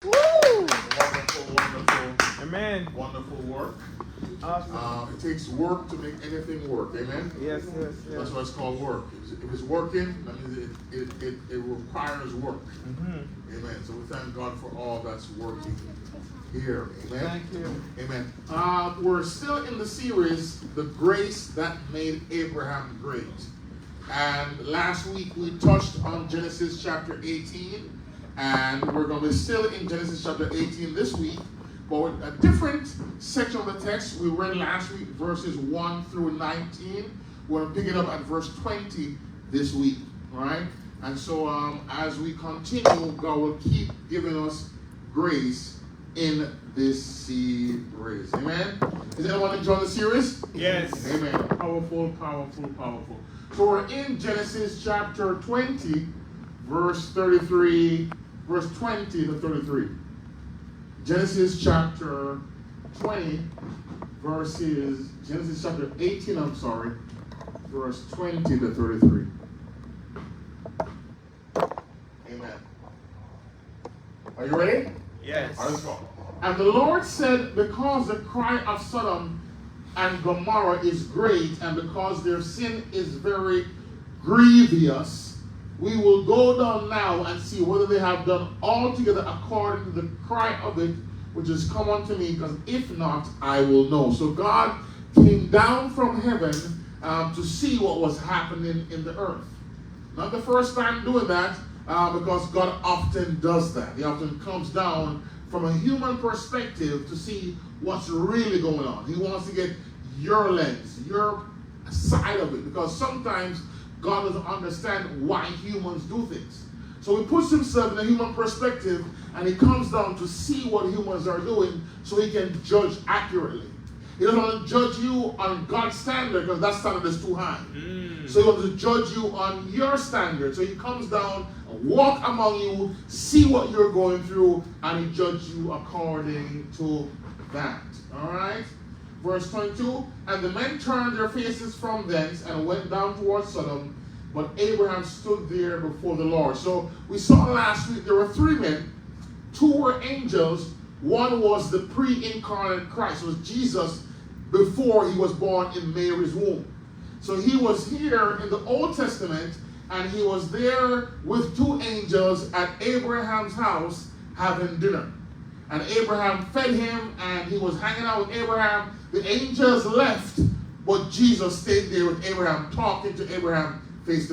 Woo! Wonderful, Amen. wonderful work. Awesome. It takes work to make anything work. Amen? Yes. That's why it's called work. If it's working, that means it requires work. Mm-hmm. Amen. So we thank God for all that's working here. Amen. Thank you. Amen. We're still in the series, The Grace That Made Abraham Great. And last week we touched on Genesis chapter 18. And we're going to be still in Genesis chapter 18 this week. But with a different section of the text. We read last week verses 1 through 19. We're going to pick it up at verse 20 this week. All right? And so as we continue, God will keep giving us grace in this series. Amen? Is anyone enjoying the series? Yes. Amen. Powerful, powerful, powerful. So we're in Genesis chapter 20, verse 33, verse 20 to 33. Genesis chapter 20, Genesis chapter 18, verse 20 to 33. Amen. Are you ready? Yes. All right, let's go. And the Lord said, because the cry of Sodom and Gomorrah is great, and because their sin is very grievous, we will go down now and see whether they have done altogether according to the cry of it, which is come unto me, because if not, I will know. So God came down from heaven to see what was happening in the earth. Not the first time doing that, because God often does that. He often comes down from a human perspective to see what's really going on. He wants to get your lens, your side of it, because sometimes God doesn't understand why humans do things. So he puts himself in a human perspective, and he comes down to see what humans are doing so he can judge accurately. He doesn't want to judge you on God's standard, because that standard is too high. So he wants to judge you on your standard. So he comes down, walk among you, see what you're going through, and he judges you according to that. All right? Verse 22, and the men turned their faces from thence and went down towards Sodom, but Abraham stood there before the Lord. So we saw last week there were three men. Two were angels. One was the pre-incarnate Christ. It was Jesus before he was born in Mary's womb. So he was here in the Old Testament, and he was there with two angels at Abraham's house having dinner. And Abraham fed him, and he was hanging out with Abraham. The angels left, but Jesus stayed there with Abraham, talking to Abraham face to face.